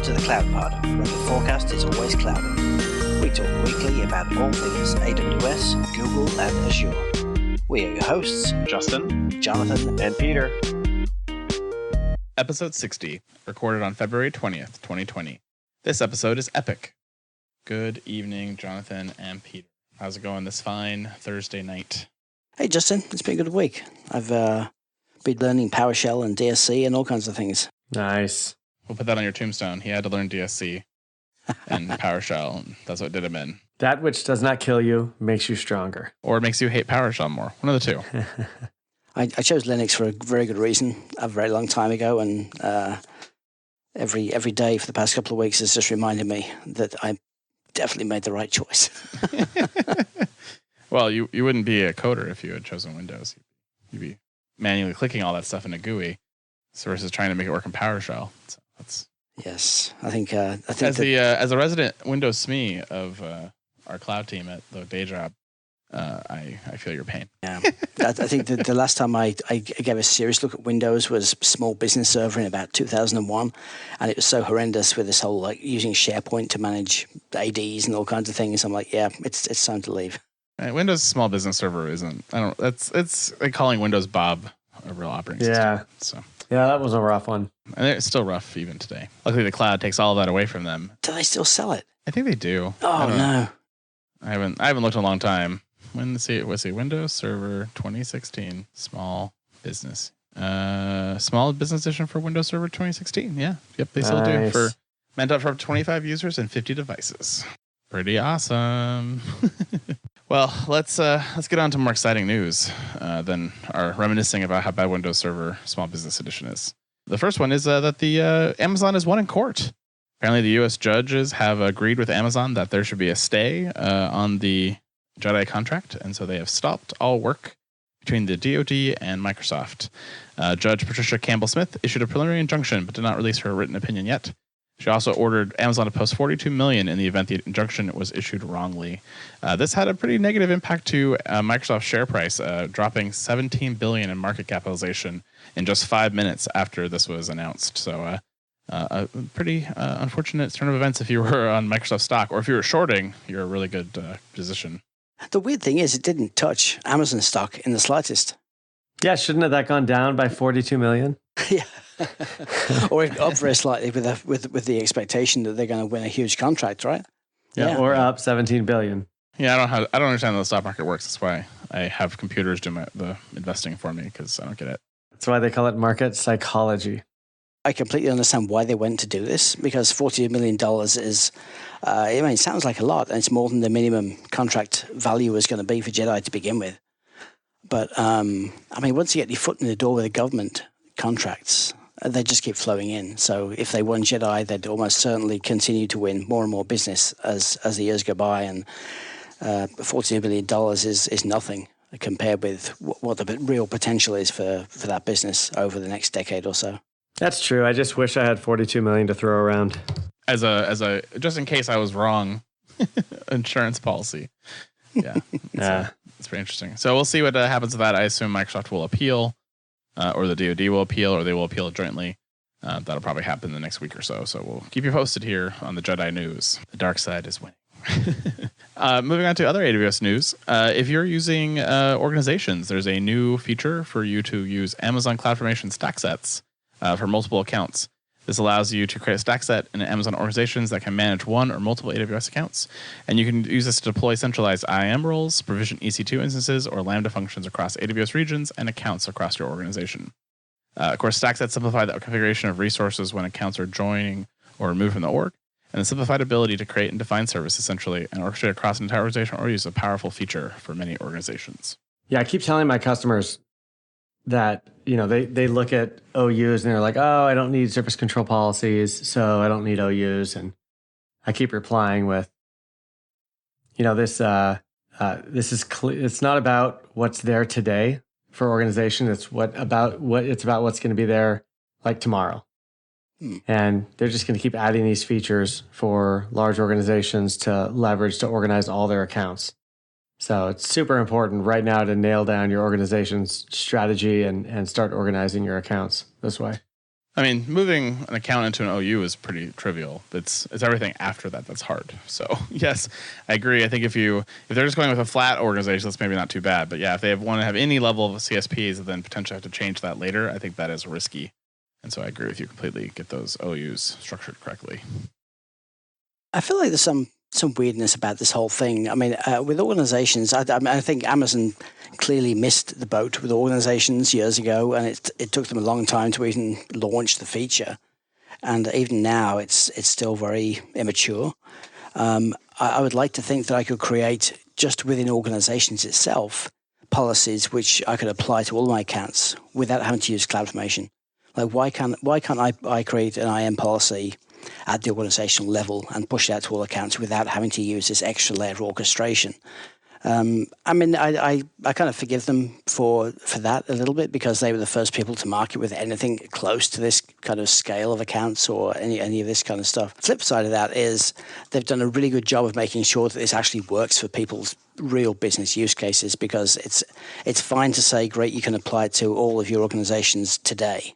Welcome to the Cloud Pod, where the forecast is always cloudy. We talk weekly about all things AWS, Google, and Azure. We are your hosts, Justin, Jonathan, and Peter. Episode 60, recorded on February 20th, 2020. This episode is epic. Good evening, Jonathan and Peter. How's it going this fine Thursday night? Hey Justin, it's been a good week. I've been learning PowerShell and DSC and all kinds of things. Nice. We'll put that on your tombstone. He had to learn DSC and PowerShell, and that's what did him in. That which does not kill you makes you stronger. Or it makes you hate PowerShell more. One of the two. I chose Linux for a very good reason a very long time ago, and every day for the past couple of weeks has just reminded me that I definitely made the right choice. Well, you wouldn't be a coder if you had chosen Windows. You'd be manually clicking all that stuff in a GUI versus trying to make it work in PowerShell. So that's yes. I think as a resident Windows SME of our cloud team at the day job, I feel your pain. Yeah, I think the last time I gave a serious look at Windows was Small Business Server in about 2001, and it was so horrendous with this whole like using SharePoint to manage ADs and all kinds of things. I'm like, yeah, it's time to leave. Windows Small Business Server isn't. It's like calling Windows Bob a real operating system. So yeah, that was a rough one, and it's still rough even today. Luckily, the cloud takes all of that away from them. Do they still sell it? I think they do. Oh no, I haven't looked in a long time. Let's see, Windows Server 2016 Small Business Edition for Windows Server 2016. Yeah, yep, they still do meant up for up to 25 users and 50 devices. Pretty awesome. Well, let's get on to more exciting news than our reminiscing about how bad Windows Server Small Business Edition is. The first one is that the Amazon has won in court. Apparently, the U.S. judges have agreed with Amazon that there should be a stay on the Jedi contract, and so they have stopped all work between the DoD and Microsoft. Judge Patricia Campbell-Smith issued a preliminary injunction, but did not release her written opinion yet. She also ordered Amazon to post $42 million in the event the injunction was issued wrongly. This had a pretty negative impact to Microsoft's share price, dropping $17 billion in market capitalization in just 5 minutes after this was announced. So a pretty unfortunate turn of events if you were on Microsoft stock, or if you were shorting, you're a really good position. The weird thing is it didn't touch Amazon stock in the slightest. Yeah, shouldn't have that gone down by 42 million? Yeah. Or up very slightly with the expectation that they're going to win a huge contract, right? Yeah. Or up 17 billion. Yeah, I don't understand how the stock market works. That's why I have computers do the investing for me, because I don't get it. That's why they call it market psychology. I completely understand why they went to do this, because $42 million is, it sounds like a lot, and it's more than the minimum contract value was going to be for Jedi to begin with. But, once you get your foot in the door with the government contracts, they just keep flowing in. So if they won Jedi, they'd almost certainly continue to win more and more business as the years go by, and $42 million is nothing compared with what the real potential is for that business over the next decade or so. That's true. I just wish I had 42 million to throw around. As a just in case I was wrong, insurance policy. Yeah. It's pretty interesting. So we'll see what happens with that. I assume Microsoft will appeal, or the DoD will appeal, or they will appeal jointly. That'll probably happen in the next week or so. So we'll keep you posted here on the Jedi News. The dark side is winning. Moving on to other AWS news. If you're using organizations, there's a new feature for you to use Amazon CloudFormation stack sets for multiple accounts. This allows you to create a stack set in Amazon organizations that can manage one or multiple AWS accounts. And you can use this to deploy centralized IAM roles, provision EC2 instances, or Lambda functions across AWS regions and accounts across your organization. Of course, stack sets simplify the configuration of resources when accounts are joining or removed from the org, and the simplified ability to create and define services essentially and orchestrate across an entire organization or use a powerful feature for many organizations. Yeah, I keep telling my customers that, they look at OUs and they're like, oh, I don't need service control policies, so I don't need OUs. And I keep replying with, this is it's not about what's there today for organization. It's about what's going to be there like tomorrow. And they're just going to keep adding these features for large organizations to leverage to organize all their accounts. So it's super important right now to nail down your organization's strategy and start organizing your accounts this way. I mean, moving an account into an OU is pretty trivial. It's everything after that that's hard. So yes, I agree. I think if they're just going with a flat organization, that's maybe not too bad. But yeah, if they want to have any level of CSPs and then potentially have to change that later, I think that is risky. And so I agree with you completely. Get those OUs structured correctly. I feel like there's some weirdness about this whole thing. I mean, with organizations, I think Amazon clearly missed the boat with organizations years ago, and it took them a long time to even launch the feature. And even now, it's still very immature. I would like to think that I could create, just within organizations itself, policies which I could apply to all my accounts without having to use CloudFormation. Like, why can't I create an IAM policy at the organizational level and push it out to all accounts without having to use this extra layer of orchestration? I mean, I kind of forgive them for that a little bit, because they were the first people to market with anything close to this kind of scale of accounts or any of this kind of stuff. The flip side of that is they've done a really good job of making sure that this actually works for people's real business use cases, because it's fine to say, great, you can apply it to all of your organizations today.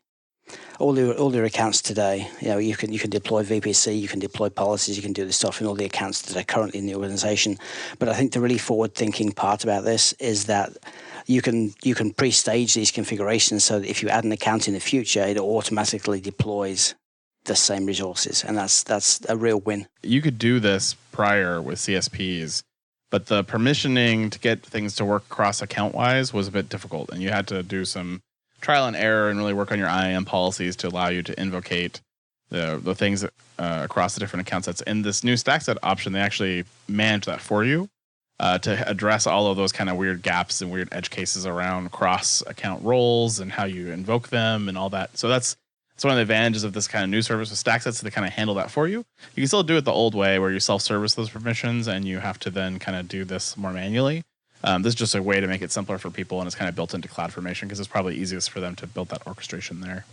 All your accounts today, you can deploy VPC, you can deploy policies, you can do this stuff in all the accounts that are currently in the organization. But I think the really forward-thinking part about this is that you can pre-stage these configurations so that if you add an account in the future, it automatically deploys the same resources, and that's a real win. You could do this prior with CSPs, but the permissioning to get things to work cross account-wise was a bit difficult, and you had to do some trial and error and really work on your IAM policies to allow you to invocate the things across the different account sets. In this new stack set option, they actually manage that for you to address all of those kind of weird gaps and weird edge cases around cross account roles and how you invoke them and all that. So that's one of the advantages of this kind of new service with stack sets. They kind of handle that for you. You can still do it the old way where you self-service those permissions and you have to then kind of do this more manually. This is just a way to make it simpler for people, and it's kind of built into CloudFormation because it's probably easiest for them to build that orchestration there.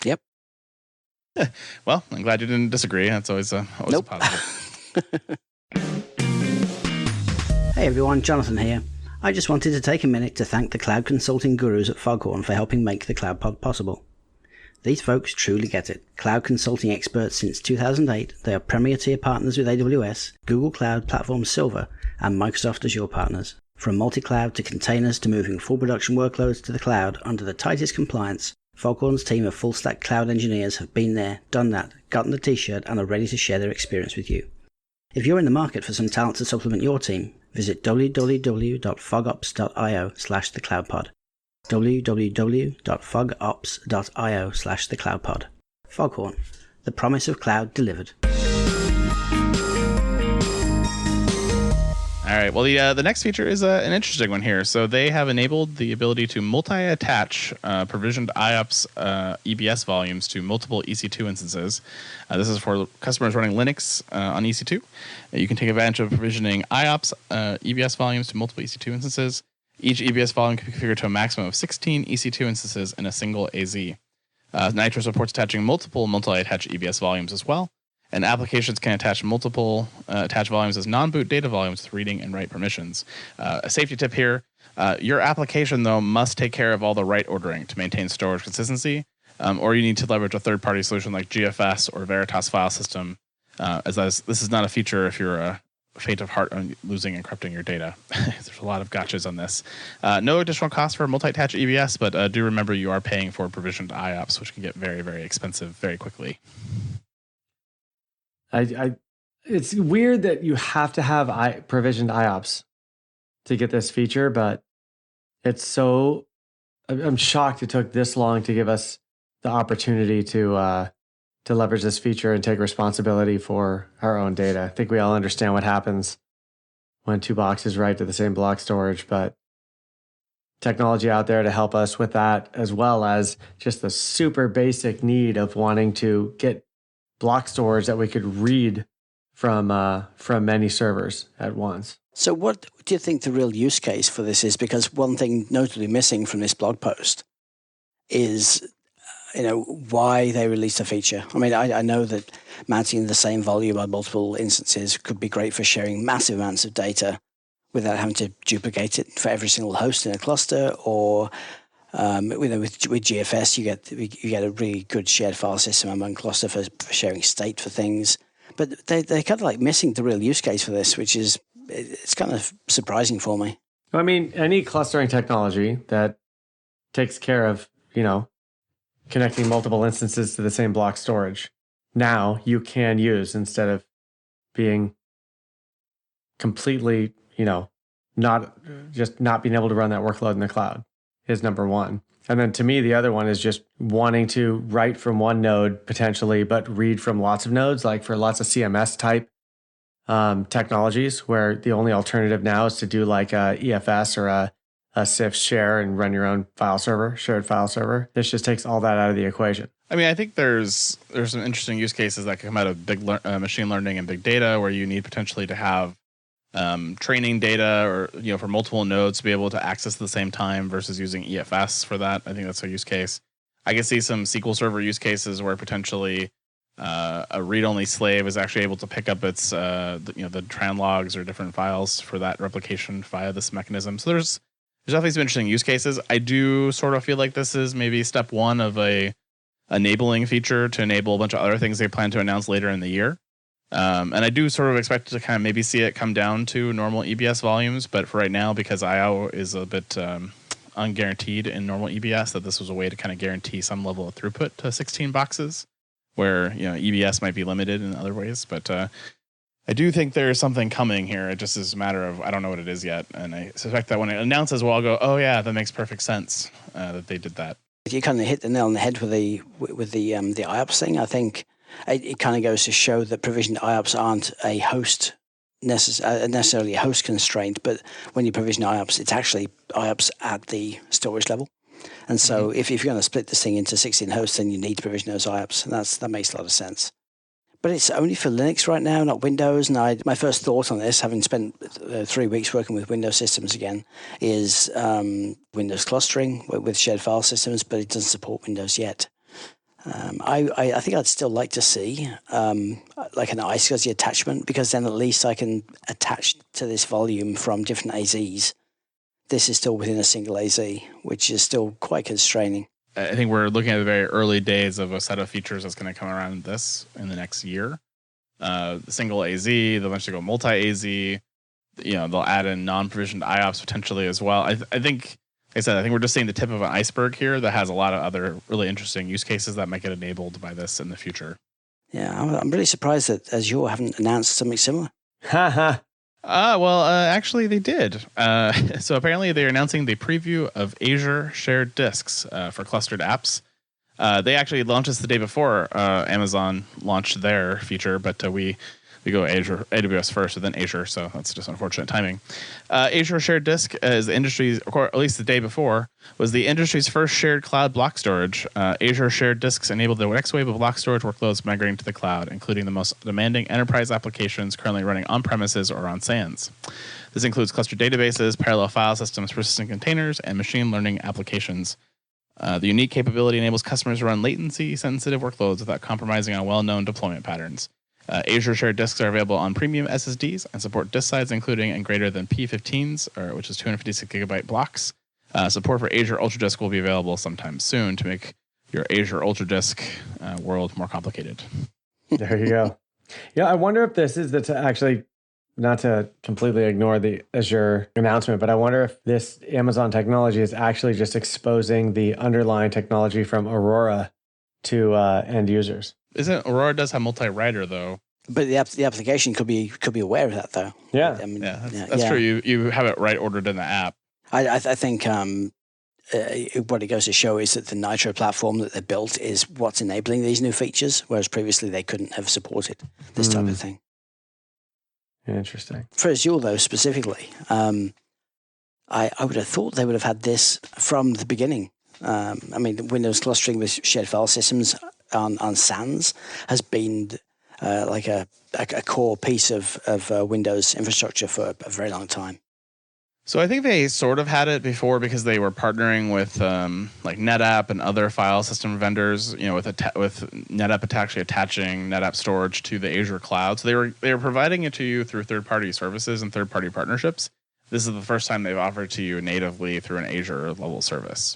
Yep. Well, I'm glad you didn't disagree. That's always a positive. Hey everyone, Jonathan here. I just wanted to take a minute to thank the cloud consulting gurus at Foghorn for helping make the CloudPod possible. These folks truly get it. Cloud consulting experts since 2008, they are premier tier partners with AWS, Google Cloud Platform Silver, and Microsoft Azure partners. From multi-cloud to containers to moving full production workloads to the cloud under the tightest compliance, Foghorn's team of full-stack cloud engineers have been there, done that, gotten the t-shirt, and are ready to share their experience with you. If you're in the market for some talent to supplement your team, visit www.fogops.io/thecloudpod. www.fogops.io/thecloudpod. Foghorn, the promise of cloud delivered. All right. Well, the next feature is an interesting one here. So they have enabled the ability to multi-attach provisioned IOPS EBS volumes to multiple EC2 instances. This is for customers running Linux on EC2. You can take advantage of provisioning IOPS EBS volumes to multiple EC2 instances. Each EBS volume can be configured to a maximum of 16 EC2 instances in a single AZ. Nitro supports attaching multiple multi-attach EBS volumes as well. And applications can attach multiple attach volumes as non-boot data volumes with reading and write permissions. A safety tip here, your application, though, must take care of all the write ordering to maintain storage consistency, or you need to leverage a third-party solution like GFS or Veritas file system, as this is not a feature if you're a faint of heart on losing and encrypting your data. There's a lot of gotchas on this. No additional cost for multi-attach EBS, but do remember you are paying for provisioned IOPS, which can get very, very expensive very quickly. It's weird that you have to have provisioned IOPS to get this feature, but I'm shocked it took this long to give us the opportunity to leverage this feature and take responsibility for our own data. I think we all understand what happens when two boxes write to the same block storage, but technology out there to help us with that, as well as just the super basic need of wanting to get block storage that we could read from many servers at once. So what do you think the real use case for this is? Because one thing notably missing from this blog post is, why they released a feature. I mean, I know that mounting the same volume on multiple instances could be great for sharing massive amounts of data without having to duplicate it for every single host in a cluster, or With GFS, you get a really good shared file system among cluster for sharing state for things. But they're kind of like missing the real use case for this, which is it's kind of surprising for me. I mean, any clustering technology that takes care of, connecting multiple instances to the same block storage, now you can use instead of being completely, not being able to run that workload in the cloud is number one. And then to me, the other one is just wanting to write from one node potentially, but read from lots of nodes, like for lots of CMS type technologies, where the only alternative now is to do like a EFS or a CIFS share and run your own shared file server. This just takes all that out of the equation. I mean, I think there's some interesting use cases that come out of big machine learning and big data, where you need potentially to have training data or for multiple nodes to be able to access at the same time versus using EFS for that. I think that's a use case. I can see some SQL Server use cases where potentially a read-only slave is actually able to pick up its the tran logs or different files for that replication via this mechanism. So there's definitely some interesting use cases. I do sort of feel like this is maybe step one of a enabling feature to enable a bunch of other things they plan to announce later in the year. And I do sort of expect to kind of maybe see it come down to normal EBS volumes, but for right now, because I/O is a bit unguaranteed in normal EBS, that this was a way to kind of guarantee some level of throughput to 16 boxes, where EBS might be limited in other ways. But I do think there's something coming here. It just is a matter of I don't know what it is yet, and I suspect that when it announces, well, I'll go, oh yeah, that makes perfect sense that they did that. You kind of hit the nail on the head with the IOPS thing. I think it kind of goes to show that provisioned IOPS aren't a host necessarily a host constraint, but when you provision IOPS, it's actually IOPS at the storage level. And so if you're going to split this thing into 16 hosts, then you need to provision those IOPS, and that makes a lot of sense. But it's only for Linux right now, not Windows. And my first thought on this, having spent 3 weeks working with Windows systems again, is Windows clustering with shared file systems, but it doesn't support Windows yet. I think I'd still like to see like an iSCSI attachment, because then at least I can attach to this volume from different AZs. This is still within a single AZ, which is still quite constraining. I think we're looking at the very early days of a set of features that's going to come around this in the next year. The single AZ, they'll eventually go multi-AZ. They'll add in non-provisioned IOPS potentially as well. I think, like I said, I think we're just seeing the tip of an iceberg here that has a lot of other really interesting use cases that might get enabled by this in the future. Yeah, I'm really surprised that Azure haven't announced something similar. Actually, they did. So apparently, they're announcing the preview of Azure shared disks for clustered apps. They actually launched this the day before Amazon launched their feature, but we go AWS first, and then Azure. So that's just unfortunate timing. Azure shared disk is the industry's, or at least the day before, was the industry's first shared cloud block storage. Azure shared disks enable the next wave of block storage workloads migrating to the cloud, including the most demanding enterprise applications currently running on premises or on SANs. This includes clustered databases, parallel file systems, persistent containers, and machine learning applications. The unique capability enables customers to run latency-sensitive workloads without compromising on well-known deployment patterns. Azure shared disks are available on premium SSDs and support disk sizes including and greater than P15s, which is 256 gigabyte blocks. Support for Azure UltraDisk will be available sometime soon to make your Azure UltraDisk world more complicated. There you go. Yeah, I wonder if this is actually, not to completely ignore the Azure announcement, but I wonder if this Amazon technology is actually just exposing the underlying technology from Aurora to end users. Isn't Aurora does have multi-writer though? But the application could be aware of that though. Yeah, I mean, that's true. You have it right ordered in the app. I think what it goes to show is that the Nitro platform that they built is what's enabling these new features, whereas previously they couldn't have supported this type of thing. Interesting. For Azure though specifically, I would have thought they would have had this from the beginning. Windows clustering with shared file systems on SANs has been like a core piece of Windows infrastructure for a very long time. So I think they sort of had it before because they were partnering with like NetApp and other file system vendors. With NetApp actually attaching NetApp storage to the Azure cloud. So they were providing it to you through third-party services and third-party partnerships. This is the first time they've offered to you natively through an Azure level service.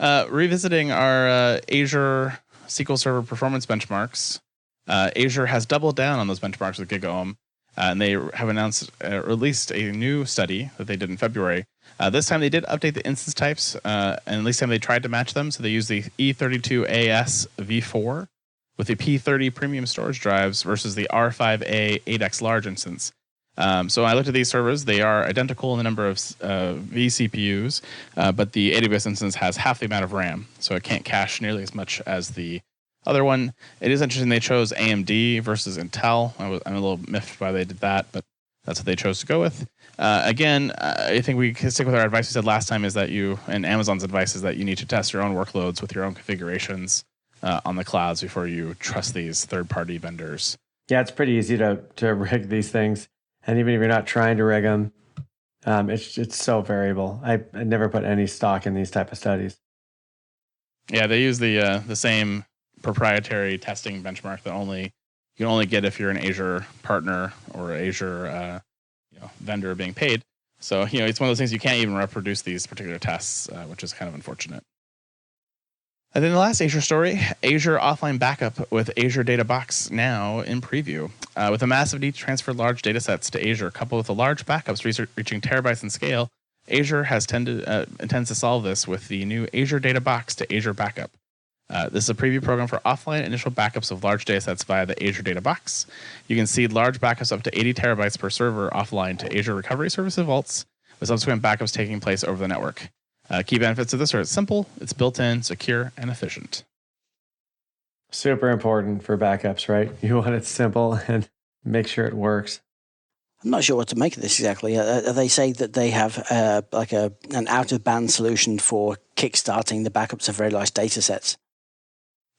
Revisiting our Azure SQL Server performance benchmarks, Azure has doubled down on those benchmarks with GigaOM, and they have announced released a new study that they did in February. This time they did update the instance types, and this time they tried to match them. So they used the E32AS v4 with the P30 premium storage drives versus the R5A 8X large instance. So I looked at these servers. They are identical in the number of vCPUs, but the AWS instance has half the amount of RAM, so it can't cache nearly as much as the other one. It is interesting they chose AMD versus Intel. I'm a little miffed why they did that, but that's what they chose to go with. Again, I think we can stick with our advice we said last time, is that and Amazon's advice is that you need to test your own workloads with your own configurations on the clouds before you trust these third-party vendors. Yeah, it's pretty easy to rig these things. And even if you're not trying to rig them, it's so variable. I never put any stock in these type of studies. Yeah, they use the same proprietary testing benchmark that you can only get if you're an Azure partner or Azure vendor being paid. So it's one of those things you can't even reproduce these particular tests, which is kind of unfortunate. And then the last Azure story, Azure offline backup with Azure Data Box now in preview. With a massive need to transfer large data sets to Azure, coupled with the large backups reaching terabytes in scale, Azure intends to solve this with the new Azure Data Box to Azure Backup. This is a preview program for offline initial backups of large data sets via the Azure Data Box. You can seed large backups up to 80 terabytes per server offline to Azure Recovery Services vaults, with subsequent backups taking place over the network. Key benefits of this are it's simple, it's built-in, secure, and efficient. Super important for backups, right? You want it simple and make sure it works. I'm not sure what to make of this exactly. They say that they have an out-of-band solution for kickstarting the backups of very large data sets.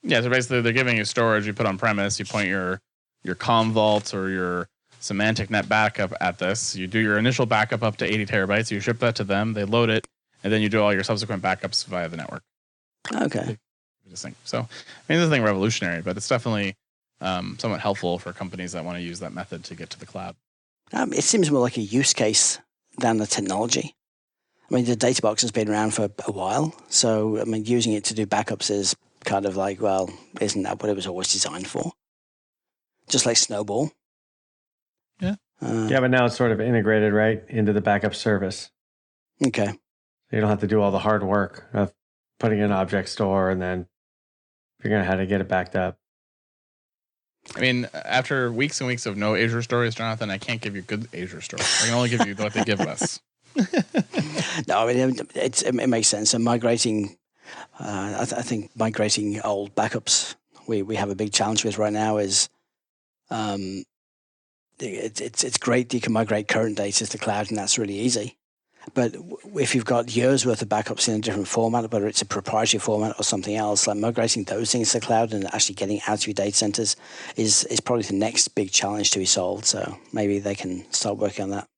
Yeah, so basically they're giving you storage you put on premise. You point your Commvault or your semantic net backup at this. You do your initial backup up to 80 terabytes. You ship that to them. They load it. And then you do all your subsequent backups via the network. Okay. So, I mean, this is nothing revolutionary, but it's definitely somewhat helpful for companies that want to use that method to get to the cloud. It seems more like a use case than a technology. I mean, the data box has been around for a while. So, I mean, using it to do backups is kind of like, well, isn't that what it was always designed for? Just like Snowball. Yeah. Yeah, but now it's sort of integrated, right, into the backup service. Okay. You don't have to do all the hard work of putting in an object store and then figuring out how to get it backed up. I mean, after weeks and weeks of no Azure stories, Jonathan, I can't give you good Azure stories. I can only give you what they give us. No, I mean, it makes sense. And migrating, I think migrating old backups, we have a big challenge with right now is it's great you can migrate current data to the cloud, and that's really easy. But if you've got years worth of backups in a different format, whether it's a proprietary format or something else, like migrating those things to the cloud and actually getting out of your data centers is probably the next big challenge to be solved. So maybe they can start working on that.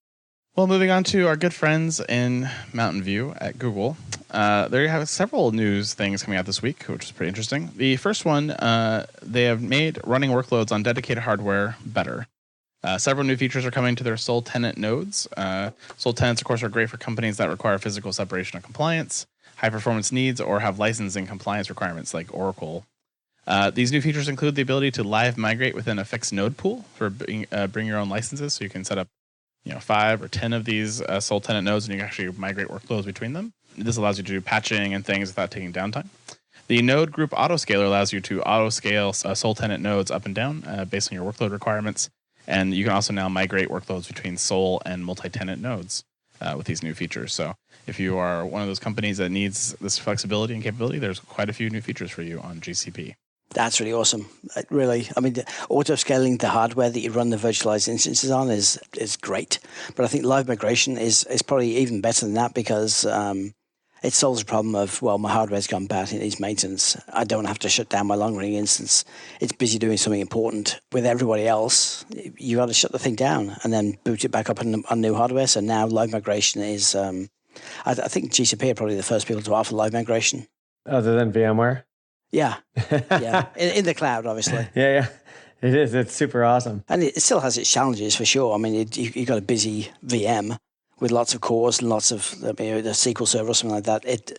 Well, moving on to our good friends in Mountain View at Google. There you have several news things coming out this week, which is pretty interesting. The first one, they have made running workloads on dedicated hardware better. Several new features are coming to their sole tenant nodes. Sole tenants, of course, are great for companies that require physical separation of compliance, high performance needs, or have licensing compliance requirements like Oracle. These new features include the ability to live migrate within a fixed node pool for bring your own licenses. So you can set up 5 or 10 of these sole tenant nodes, and you can actually migrate workloads between them. This allows you to do patching and things without taking downtime. The node group autoscaler allows you to autoscale sole tenant nodes up and down based on your workload requirements. And you can also now migrate workloads between sole and multi-tenant nodes with these new features. So if you are one of those companies that needs this flexibility and capability, there's quite a few new features for you on GCP. That's really awesome. Really, I mean, auto-scaling the hardware that you run the virtualized instances on is great. But I think live migration is probably even better than that because it solves the problem of, well, my hardware's gone bad, it needs maintenance. I don't have to shut down my long-running instance. It's busy doing something important. With everybody else, you got to shut the thing down and then boot it back up on new hardware. So now live migration is, I think GCP are probably the first people to offer live migration. Other than VMware? Yeah, yeah, in the cloud, obviously. Yeah, it is. It's super awesome. And it still has its challenges for sure. I mean, you've got a busy VM with lots of cores and lots of the SQL Server or something like that.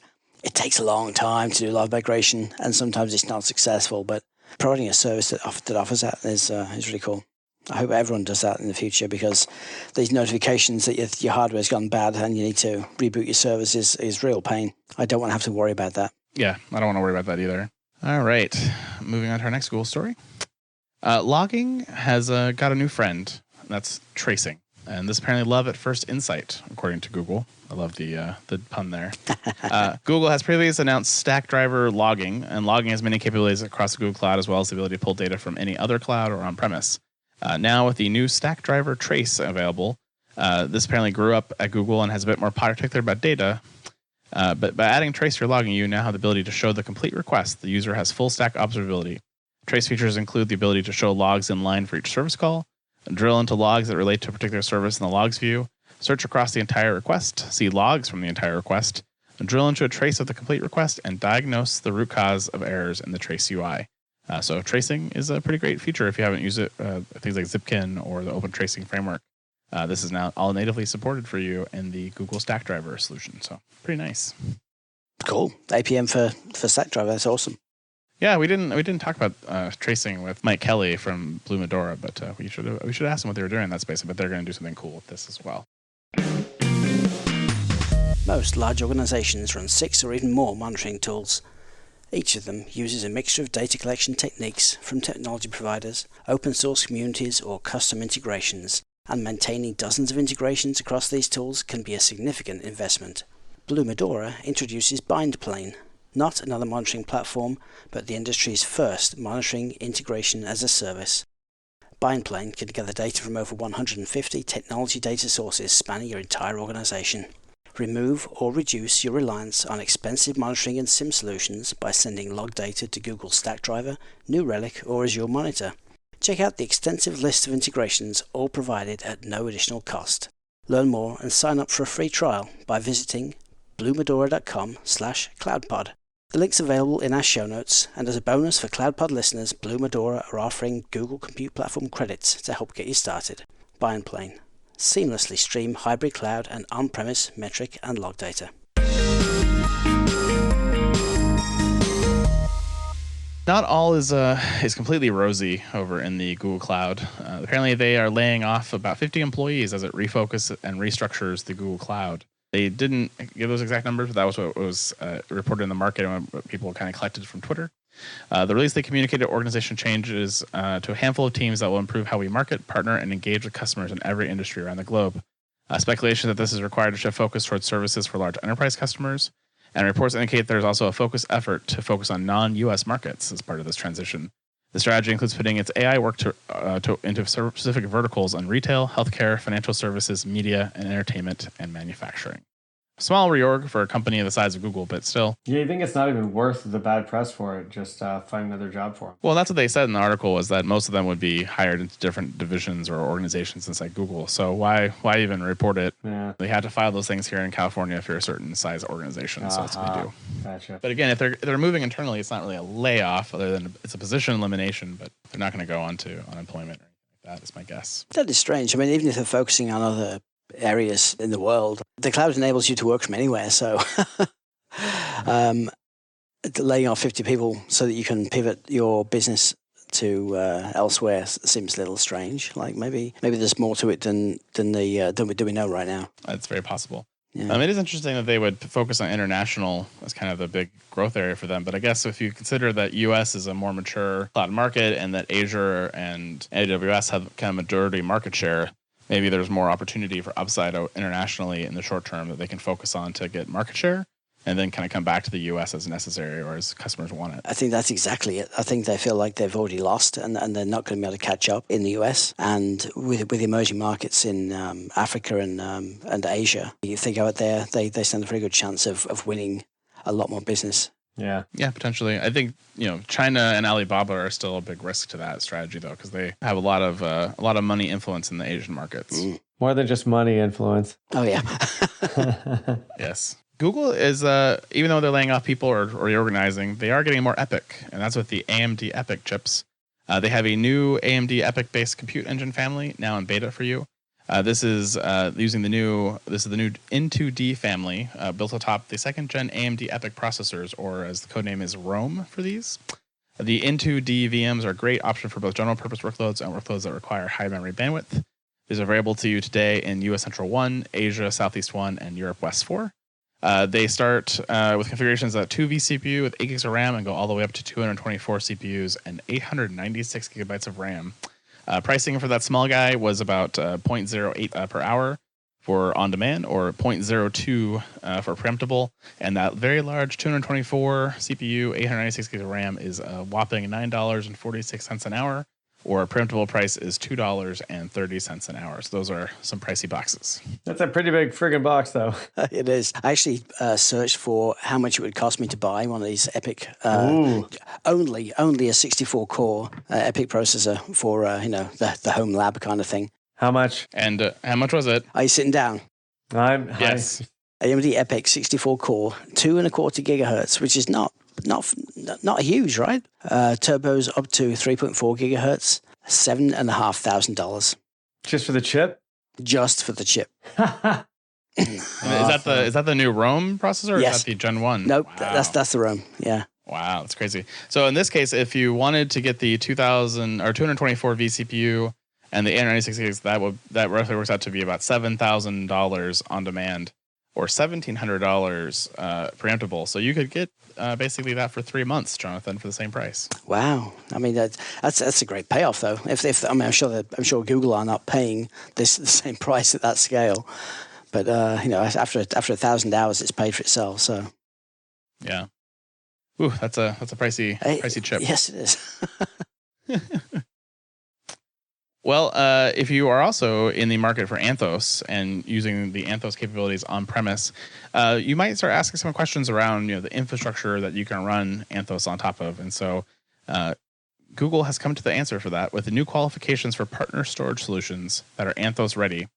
it takes a long time to do live migration, and sometimes it's not successful. But providing a service that offers that is really cool. I hope everyone does that in the future, because these notifications that your hardware's gone bad and you need to reboot your servers is real pain. I don't want to have to worry about that. Yeah, I don't want to worry about that either. All right, moving on to our next Google story. Logging has got a new friend. That's tracing. And this apparently love at first insight, according to Google. I love the pun there. Google has previously announced Stackdriver logging, and logging has many capabilities across the Google Cloud, as well as the ability to pull data from any other cloud or on-premise. Now with the new Stackdriver Trace available, this apparently grew up at Google and has a bit more particular about data. But by adding Trace to your logging, you now have the ability to show the complete request. The user has full stack observability. Trace features include the ability to show logs in line for each service call, drill into logs that relate to a particular service in the logs view, search across the entire request, see logs from the entire request, drill into a trace of the complete request, and diagnose the root cause of errors in the Trace UI. So tracing is a pretty great feature if you haven't used it. Things like Zipkin or the Open Tracing Framework. This is now all natively supported for you in the Google Stackdriver solution. So pretty nice. Cool. APM for Stackdriver. That's awesome. Yeah, we didn't talk about tracing with Mike Kelly from Blue Medora, but we should ask them what they were doing in that space. But they're going to do something cool with this as well. Most large organizations run 6 or even more monitoring tools. Each of them uses a mixture of data collection techniques from technology providers, open source communities, or custom integrations, and maintaining dozens of integrations across these tools can be a significant investment. Blue Medora introduces BindPlane, not another monitoring platform, but the industry's first monitoring integration as a service. BindPlane can gather data from over 150 technology data sources spanning your entire organization. Remove or reduce your reliance on expensive monitoring and SIM solutions by sending log data to Google Stackdriver, New Relic, or Azure Monitor. Check out the extensive list of integrations, all provided at no additional cost. Learn more and sign up for a free trial by visiting bluemedora.com/cloudpod. The link's available in our show notes, and as a bonus for CloudPod listeners, Blue Medora are offering Google Compute Platform credits to help get you started. BindPlane. Seamlessly stream hybrid cloud and on-premise metric and log data. Not all is completely rosy over in the Google Cloud. Apparently, they are laying off about 50 employees as it refocuses and restructures the Google Cloud. They didn't give those exact numbers, but that was what was reported in the market and what people kind of collected from Twitter. The release, they communicated organization changes to a handful of teams that will improve how we market, partner, and engage with customers in every industry around the globe. Speculation that this is required to shift focus towards services for large enterprise customers, and reports indicate there's also a focused effort to focus on non-U.S. markets as part of this transition. The strategy includes putting its AI work into specific verticals on retail, healthcare, financial services, media, and entertainment, and manufacturing. Small reorg for a company the size of Google, but still. Yeah, you think it's not even worth the bad press for it? Just find another job for them. Well, that's what they said in the article, was that most of them would be hired into different divisions or organizations inside Google. So why even report it? Yeah. They had to file those things here in California if you're a certain size organization. So that's what they do. Gotcha. But again, if they're moving internally, it's not really a layoff, other than it's a position elimination. But they're not going to go on to unemployment or anything like that. Is my guess. That is strange. I mean, even if they're focusing on other areas in the world, the cloud enables you to work from anywhere. So laying off 50 people so that you can pivot your business to elsewhere seems a little strange. Like maybe there's more to it than we know right now. That's very possible. Yeah. It is interesting that they would focus on international as kind of the big growth area for them. But I guess if you consider that U.S. is a more mature cloud market and that Azure and AWS have kind of majority market share, maybe there's more opportunity for upside internationally in the short term that they can focus on to get market share and then kind of come back to the U.S. as necessary or as customers want it. I think that's exactly it. I think they feel like they've already lost and they're not going to be able to catch up in the U.S. And with emerging markets in Africa and Asia, if they go out there, they stand a very good chance of winning a lot more business. Yeah, potentially. I think China and Alibaba are still a big risk to that strategy, though, because they have a lot of money influence in the Asian markets. More than just money influence. Oh yeah. Yes. Google is even though they're laying off people or reorganizing, they are getting more EPYC, and that's with the AMD EPYC chips. They have a new AMD EPYC-based compute engine family now in beta for you. This is using the new N2D family built atop the second gen AMD EPYC processors, or as the codename is Rome for these. The N2D VMs are a great option for both general purpose workloads and workloads that require high memory bandwidth. These are available to you today in US Central 1, Asia Southeast 1, and Europe West 4. They start with configurations at 2 vCPU with 8 gigs of RAM and go all the way up to 224 CPUs and 896 gigabytes of RAM. Pricing for that small guy was about 0.08 per hour for on-demand, or 0.02 for preemptible. And that very large 224 CPU, 896 gigs of RAM is a whopping $9.46 an hour, or a preemptible price is $2.30 an hour. So those are some pricey boxes. That's a pretty big friggin' box, though. It is. I actually searched for how much it would cost me to buy one of these EPYC. Only a 64-core EPYC processor for the home lab kind of thing. How much? And how much was it? Are you sitting down? Yes. AMD EPYC 64-core, 2.25 gigahertz, which is not huge, right? Turbos up to 3.4 gigahertz, $7,500. Just for the chip? Just for the chip. Awesome. Is that the new Rome processor, or yes. is that the Gen 1? Nope, wow. that's the Rome, yeah. Wow, that's crazy. So in this case, if you wanted to get the 2000 or 224 vCPU and the 896 gigs, that roughly works out to be about $7,000 on demand, or $1,700 preemptible. So you could get basically that for 3 months, Jonathan, for the same price. Wow, I mean that's a great payoff, though. I'm sure Google are not paying this the same price at that scale, but after 1,000 hours, it's paid for itself. So yeah, ooh, that's a pricey chip. Yes, it is. Well, if you are also in the market for Anthos and using the Anthos capabilities on premise, you might start asking some questions around the infrastructure that you can run Anthos on top of. And so Google has come to the answer for that with the new qualifications for partner storage solutions that are Anthos ready.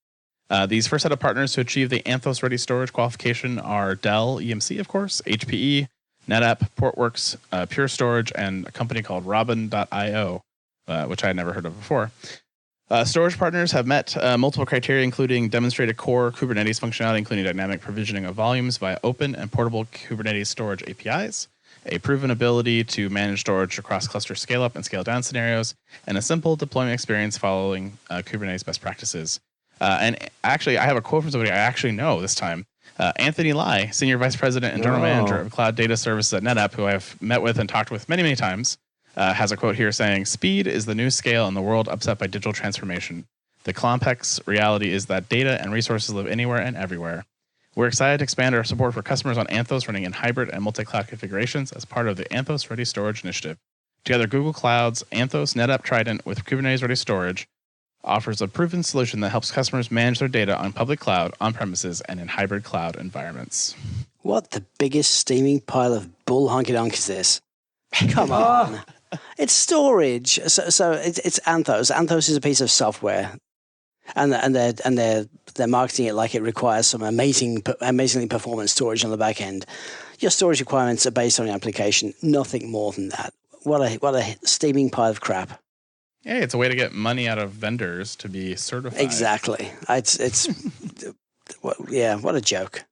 These first set of partners to achieve the Anthos ready storage qualification are Dell EMC, of course, HPE, NetApp, Portworx, Pure Storage, and a company called Robin.io, which I had never heard of before. Storage partners have met multiple criteria, including demonstrated core Kubernetes functionality, including dynamic provisioning of volumes via open and portable Kubernetes storage APIs, a proven ability to manage storage across cluster scale-up and scale-down scenarios, and a simple deployment experience following Kubernetes best practices. And actually, I have a quote from somebody I actually know this time. Anthony Lai, Senior Vice President and General Manager of Cloud Data Services at NetApp, who I've met with and talked with many, many times, has a quote here saying, "Speed is the new scale in the world upset by digital transformation. The complex reality is that data and resources live anywhere and everywhere. We're excited to expand our support for customers on Anthos running in hybrid and multi-cloud configurations as part of the Anthos Ready Storage Initiative. Together, Google Cloud's Anthos NetApp Trident with Kubernetes Ready Storage offers a proven solution that helps customers manage their data on public cloud, on-premises, and in hybrid cloud environments." What the biggest steaming pile of bull honky-donk is this? Come on. It's storage. So it's Anthos. Anthos is a piece of software, and they're marketing it like it requires some amazingly performant storage on the back end. Your storage requirements are based on your application, nothing more than that. What a steaming pile of crap. Hey, it's a way to get money out of vendors to be certified. Exactly. It's what a joke.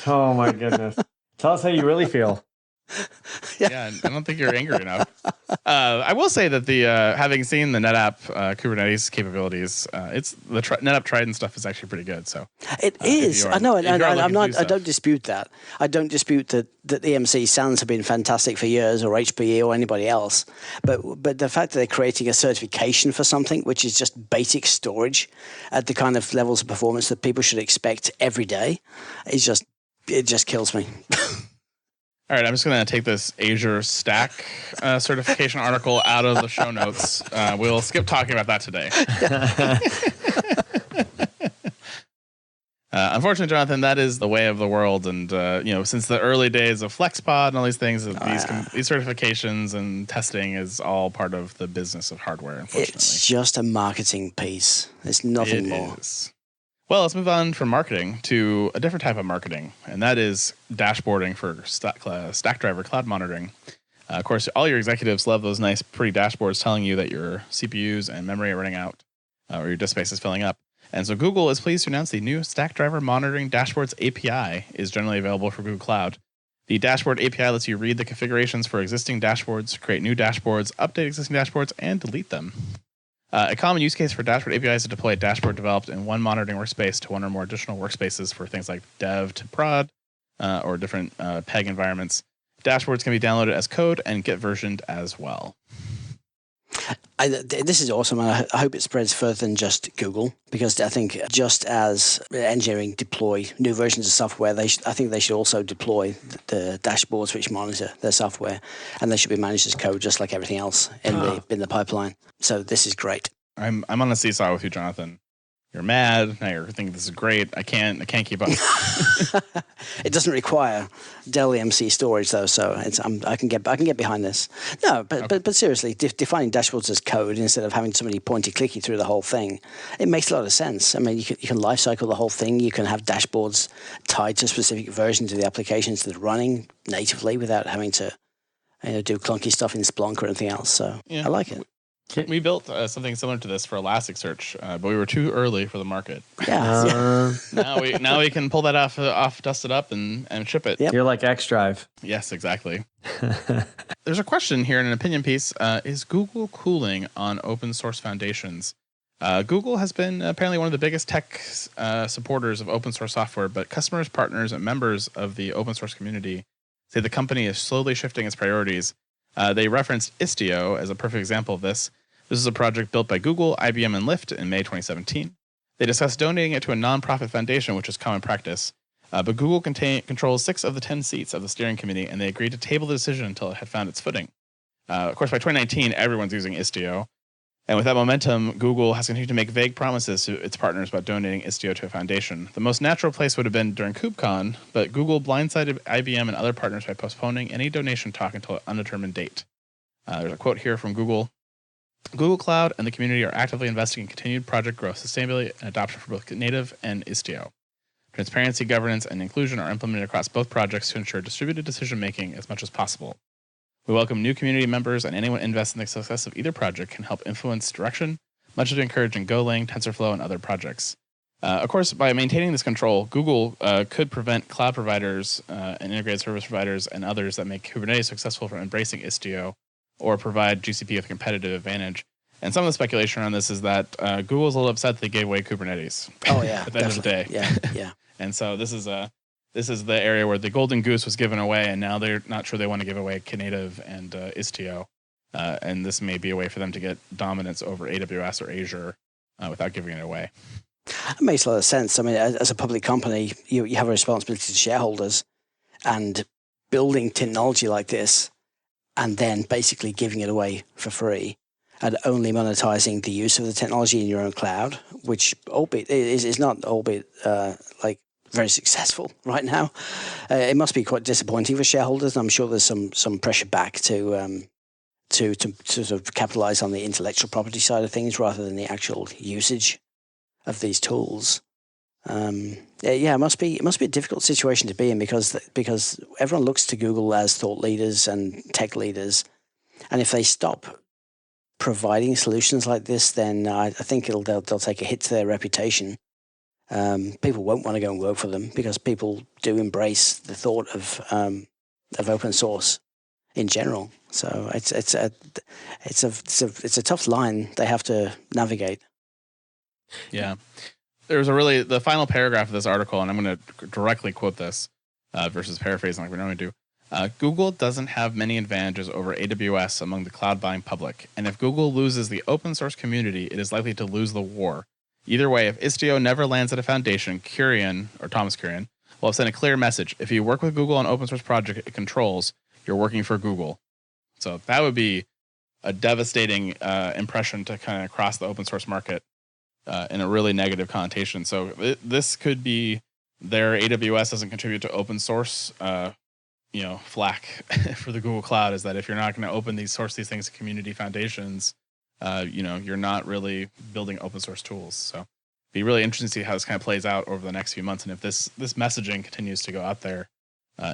Oh my goodness. Tell us how you really feel. Yeah, I don't think you're angry enough. I will say that the having seen the NetApp Kubernetes capabilities, it's the NetApp Trident stuff is actually pretty good. So it is. I know, and I'm not. I don't dispute that. I don't dispute that EMC SANs have been fantastic for years, or HPE, or anybody else. But the fact that they're creating a certification for something which is just basic storage at the kind of levels of performance that people should expect every day, it just kills me. All right, I'm just going to take this Azure Stack certification article out of the show notes. We'll skip talking about that today. Unfortunately, Jonathan, that is the way of the world. And, since the early days of FlexPod and all these things, these certifications and testing is all part of the business of hardware, unfortunately. It's just a marketing piece. It's nothing more. Is. Well, let's move on from marketing to a different type of marketing, and that is dashboarding for Stackdriver cloud monitoring. Of course, all your executives love those nice, pretty dashboards telling you that your CPUs and memory are running out, or your disk space is filling up. And so Google is pleased to announce the new Stackdriver Monitoring Dashboards API is generally available for Google Cloud. The dashboard API lets you read the configurations for existing dashboards, create new dashboards, update existing dashboards, and delete them. A common use case for dashboard API is to deploy a dashboard developed in one monitoring workspace to one or more additional workspaces for things like dev to prod or different PEG environments. Dashboards can be downloaded as code and get versioned as well. This is awesome, and I hope it spreads further than just Google, because I think just as engineering deploy new versions of software, I think they should also deploy the dashboards which monitor their software, and they should be managed as code just like everything else in the pipeline. So this is great. I'm on a seesaw with you, Jonathan. You're mad. Now you're thinking this is great. I can't keep up. It doesn't require Dell EMC storage though, so I can get behind this. No, but seriously, defining dashboards as code instead of having somebody pointy clicky through the whole thing, it makes a lot of sense. I mean, you can lifecycle the whole thing. You can have dashboards tied to specific versions of the applications that are running natively without having to do clunky stuff in Splunk or anything else. So yeah. I like it. We built something similar to this for Elasticsearch, but we were too early for the market. Yeah. Now we can pull that off, dust it up, and ship it. Yep. You're like xDrive. Yes, exactly. There's a question here in an opinion piece. Is Google cooling on open source foundations? Google has been apparently one of the biggest tech supporters of open source software, but customers, partners, and members of the open source community say the company is slowly shifting its priorities. They referenced Istio as a perfect example of this. This is a project built by Google, IBM, and Lyft in May 2017. They discussed donating it to a nonprofit foundation, which is common practice. But Google controls 6 of the 10 seats of the steering committee, and they agreed to table the decision until it had found its footing. Of course, by 2019, everyone's using Istio. And with that momentum, Google has continued to make vague promises to its partners about donating Istio to a foundation. The most natural place would have been during KubeCon, but Google blindsided IBM and other partners by postponing any donation talk until an undetermined date. There's a quote here from Google. Google Cloud and the community are actively investing in continued project growth, sustainability, and adoption for both native and Istio. Transparency, governance, and inclusion are implemented across both projects to ensure distributed decision-making as much as possible. We welcome new community members, and anyone invested in the success of either project can help influence direction, much to encourage in Golang, TensorFlow, and other projects. Of course, by maintaining this control, Google could prevent cloud providers and integrated service providers and others that make Kubernetes successful from embracing Istio or provide GCP with a competitive advantage. And some of the speculation around this is that Google's a little upset that they gave away Kubernetes. Oh yeah, at the end of the day. Yeah. And so this is the area where the golden goose was given away, and now they're not sure they want to give away Knative and Istio. And this may be a way for them to get dominance over AWS or Azure without giving it away. It makes a lot of sense. I mean, as a public company, you have a responsibility to shareholders, and building technology like this and then basically giving it away for free and only monetizing the use of the technology in your own cloud, which is not like very successful right now. It must be quite disappointing for shareholders. I'm sure there's some pressure back to sort of capitalize on the intellectual property side of things rather than the actual usage of these tools. It must be a difficult situation to be in because everyone looks to Google as thought leaders and tech leaders, and if they stop providing solutions like this, then I think they'll take a hit to their reputation. People won't want to go and work for them because people do embrace the thought of open source in general. So it's a tough line they have to navigate. Yeah. There's the final paragraph of this article, and I'm going to directly quote this versus paraphrasing like we normally do. Google doesn't have many advantages over AWS among the cloud buying public, and if Google loses the open source community, it is likely to lose the war. Either way, if Istio never lands at a foundation, Thomas Kurian will have sent a clear message. If you work with Google on open source project it controls, you're working for Google. So that would be a devastating impression to kind of cross the open source market in a really negative connotation. So this could be their AWS doesn't contribute to open source, flack for the Google Cloud is that if you're not going to source these things to community foundations, you're not really building open source tools. So it'd be really interesting to see how this kind of plays out over the next few months and if this messaging continues to go out there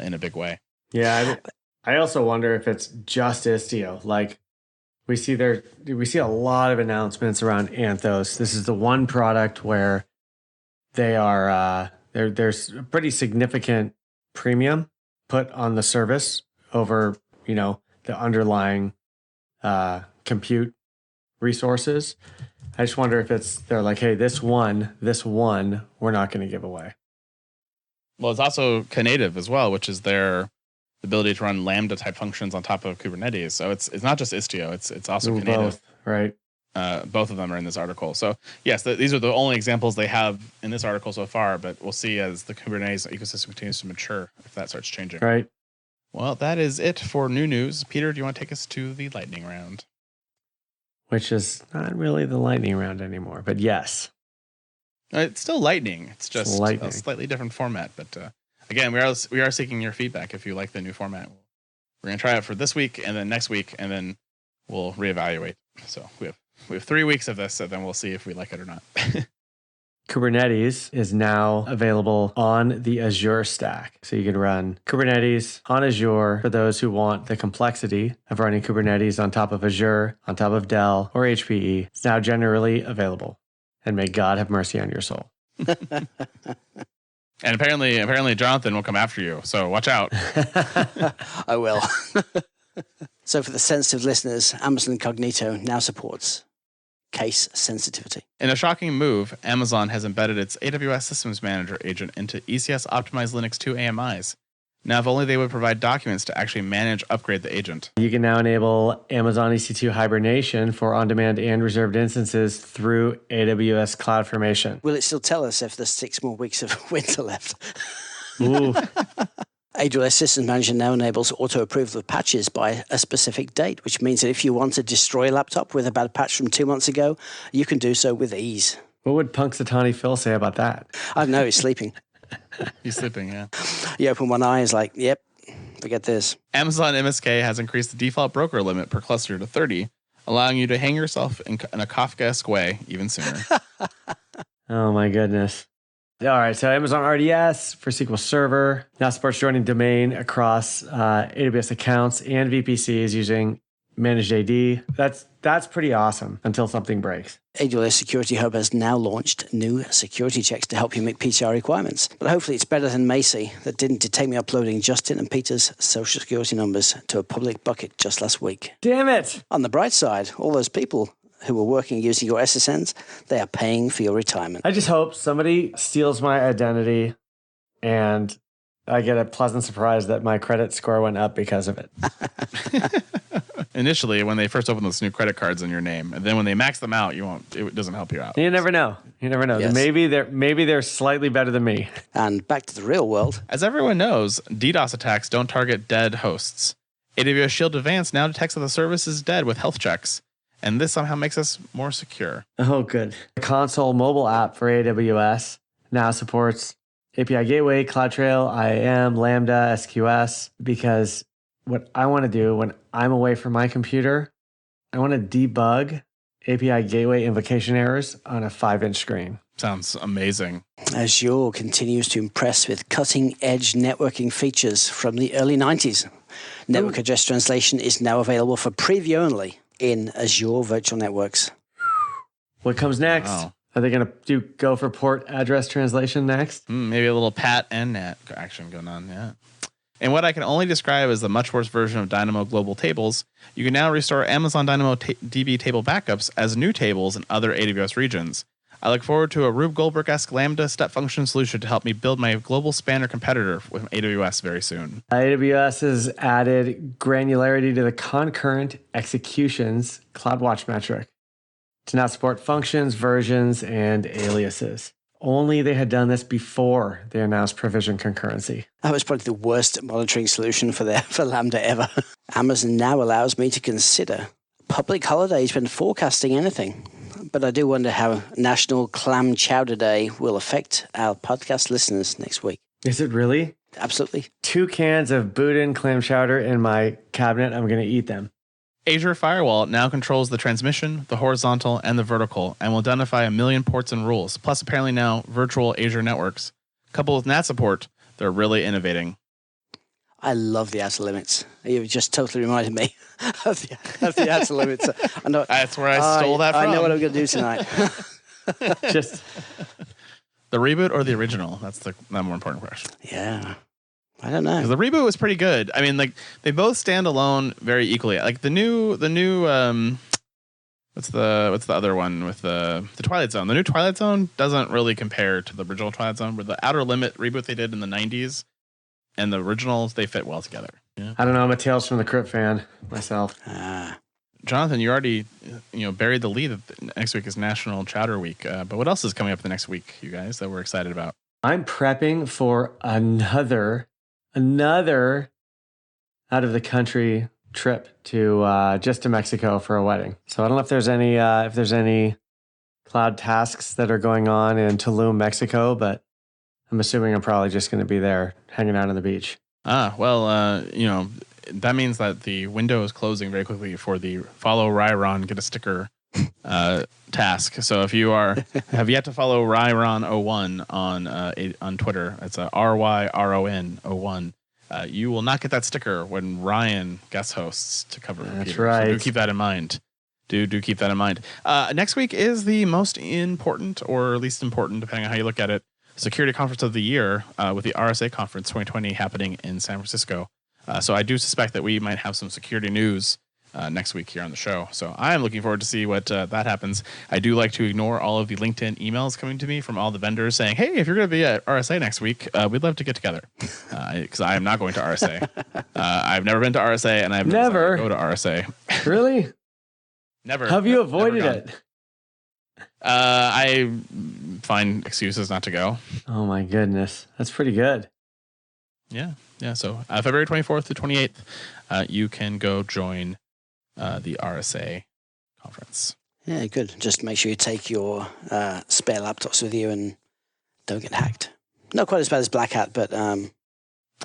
in a big way. Yeah, I also wonder if it's just Istio. Like, We see a lot of announcements around Anthos. This is the one product where they are there's a pretty significant premium put on the service over, the underlying compute resources. I just wonder if they're like, hey, this one, we're not going to give away. Well, it's also Knative as well, which is their ability to run Lambda type functions on top of Kubernetes. So it's not just Istio, it's also Knative. Both, right? Both of them are in this article. So yes, these are the only examples they have in this article so far, but we'll see as the Kubernetes ecosystem continues to mature if that starts changing. Right. Well, that is it for new news. Peter, do you want to take us to the lightning round? Which is not really the lightning round anymore, but yes. It's still lightning. It's just a slightly different format. But again, we are seeking your feedback if you like the new format. We're going to try it for this week and then next week, and then we'll reevaluate. So we have 3 weeks of this, and then we'll see if we like it or not. Kubernetes is now available on the Azure stack. So you can run Kubernetes on Azure for those who want the complexity of running Kubernetes on top of Azure, on top of Dell or HPE. It's now generally available. And may God have mercy on your soul. And apparently Jonathan will come after you. So watch out. I will. So for the sensitive listeners, Amazon Incognito now supports case sensitivity. In a shocking move, Amazon has embedded its AWS Systems Manager agent into ECS Optimized Linux 2 AMIs. Now, if only they would provide documents to actually upgrade the agent. You can now enable Amazon EC2 hibernation for on-demand and reserved instances through AWS CloudFormation. Will it still tell us if there's 6 more weeks of winter left? Ooh. AWS Systems Manager now enables auto-approval of patches by a specific date, which means that if you want to destroy a laptop with a bad patch from 2 months ago, you can do so with ease. What would Punxsutawney Phil say about that? I don't know, he's sleeping. He's sleeping, yeah. You open one eye, he's like, yep, forget this. Amazon MSK has increased the default broker limit per cluster to 30, allowing you to hang yourself in a Kafkaesque way even sooner. Oh, my goodness. All right, so Amazon RDS for SQL Server now supports joining domain across AWS accounts and VPCs using Managed AD. That's pretty awesome until something breaks. AWS Security Hub has now launched new security checks to help you meet PCI requirements. But hopefully it's better than Macy that didn't detect me uploading Justin and Peter's social security numbers to a public bucket just last week. Damn it! On the bright side, all those people who were working using your SSNs, they are paying for your retirement. I just hope somebody steals my identity and I get a pleasant surprise that my credit score went up because of it. Initially, when they first open those new credit cards in your name, and then when they max them out, it doesn't help you out. You never know. Yes. Maybe they're slightly better than me. And back to the real world. As everyone knows, DDoS attacks don't target dead hosts. AWS Shield Advanced now detects that the service is dead with health checks, and this somehow makes us more secure. Oh, good. The console mobile app for AWS now supports API Gateway, CloudTrail, IAM, Lambda, SQS, because what I want to do when I'm away from my computer, I want to debug API Gateway invocation errors on a 5-inch screen. Sounds amazing. Azure continues to impress with cutting-edge networking features from the early 90s. Network address translation is now available for preview only in Azure Virtual Networks. What comes next? Wow. Are they going to go for port address translation next? Maybe a little pat and nat action going on, yeah. And what I can only describe as the much worse version of Dynamo Global Tables, you can now restore Amazon Dynamo DB table backups as new tables in other AWS regions. I look forward to a Rube Goldberg-esque Lambda step function solution to help me build my global spanner competitor with AWS very soon. AWS has added granularity to the concurrent executions CloudWatch metric to now support functions, versions, and aliases. Only they had done this before they announced provision concurrency. That was probably the worst monitoring solution for Lambda ever. Amazon now allows me to consider public holidays when forecasting anything. But I do wonder how National Clam Chowder Day will affect our podcast listeners next week. Is it really? Absolutely. 2 cans of Boudin clam chowder in my cabinet. I'm going to eat them. Azure Firewall now controls the transmission, the horizontal, and the vertical, and will identify 1 million ports and rules, plus apparently now virtual Azure networks. Coupled with NAT support, they're really innovating. I love the outer limits. You just totally reminded me of the outer limits. I know, That's where I stole that from. I know what I'm going to do tonight. Just the reboot or the original? That's the more important question. Yeah. I don't know. Because the reboot was pretty good. I mean, like they both stand alone very equally. Like the new what's the other one with the Twilight Zone? The new Twilight Zone doesn't really compare to the original Twilight Zone, where the Outer Limit reboot they did in the 90s and the originals, they fit well together. Yeah. I don't know. I'm a Tales from the Crypt fan myself. Jonathan, you already buried the lead. Next week is National Chowder Week. But what else is coming up the next week, you guys, that we're excited about? I'm prepping for another out of the country trip to just to Mexico for a wedding. So I don't know if there's any cloud tasks that are going on in Tulum, Mexico, but I'm assuming I'm probably just going to be there hanging out on the beach. That means that the window is closing very quickly for the follow Ryron, get a sticker task. So if you have yet to follow Ryron01 on Twitter, it's RYRON01. You will not get that sticker when Ryan guest hosts to cover. That's Peter. right. So do keep that in mind. Do keep that in mind. Next week is the most important, or least important, depending on how you look at it, security conference of the year with the RSA Conference 2020 happening in San Francisco. So I do suspect that we might have some security news next week here on the show. So I am looking forward to see what that happens. I do like to ignore all of the LinkedIn emails coming to me from all the vendors saying, hey, if you're going to be at RSA next week, we'd love to get together. Because I am not going to RSA. I've never been to RSA, and I've never go to RSA. Really? Never. Have you avoided it? I find excuses not to go. Oh my goodness. That's pretty good. Yeah. So February 24th to 28th, you can go join the RSA conference. Yeah, good. Just make sure you take your spare laptops with you and don't get hacked. Not quite as bad as Black Hat, but...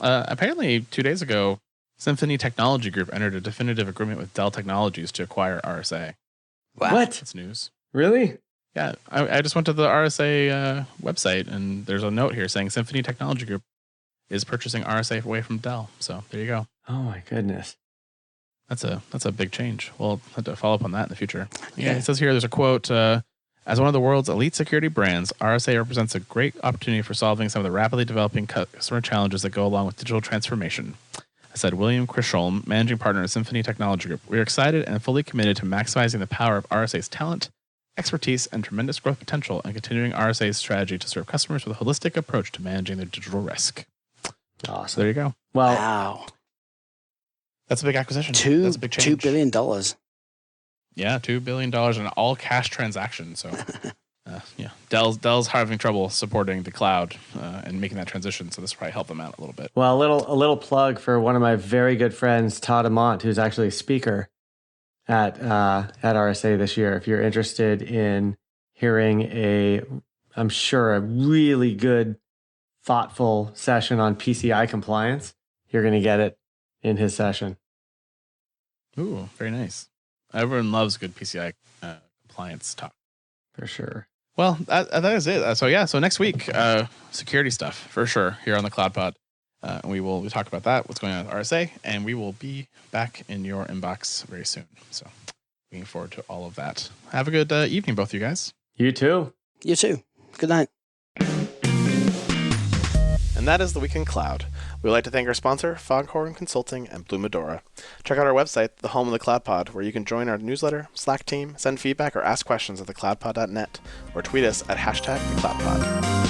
apparently, 2 days ago, Symphony Technology Group entered a definitive agreement with Dell Technologies to acquire RSA. Wow. What? That's news. Really? Yeah, I just went to the RSA website, and there's a note here saying Symphony Technology Group is purchasing RSA away from Dell. So there you go. Oh my goodness. That's a big change. We'll have to follow up on that in the future. Yeah, it says here, there's a quote, as one of the world's elite security brands, RSA represents a great opportunity for solving some of the rapidly developing customer challenges that go along with digital transformation. Said William Crisholm, managing partner at Symphony Technology Group. We are excited and fully committed to maximizing the power of RSA's talent, expertise, and tremendous growth potential, and continuing RSA's strategy to serve customers with a holistic approach to managing their digital risk. Awesome. So there you go. Well, Wow. That's a big acquisition. That's a big change. $2 billion. Yeah, $2 billion in all cash transaction. So, Dell's having trouble supporting the cloud and making that transition. So this will probably help them out a little bit. Well, a little plug for one of my very good friends, Todd Amont, who's actually a speaker at RSA this year. If you're interested in hearing I'm sure a really good, thoughtful session on PCI compliance, you're going to get it in his session. Ooh, very nice. Everyone loves good PCI compliance talk. For sure. Well, that is it. So next week, security stuff for sure here on the Cloud Pod. We'll talk about that, what's going on with RSA, and we will be back in your inbox very soon. So looking forward to all of that. Have a good evening, both of you guys. You too. You too. Good night. And that is the Week in Cloud. We'd like to thank our sponsor, Foghorn Consulting and Blue Medora. Check out our website, the home of the Cloud Pod, where you can join our newsletter, Slack team, send feedback, or ask questions at thecloudpod.net, or tweet us at #thecloudpod.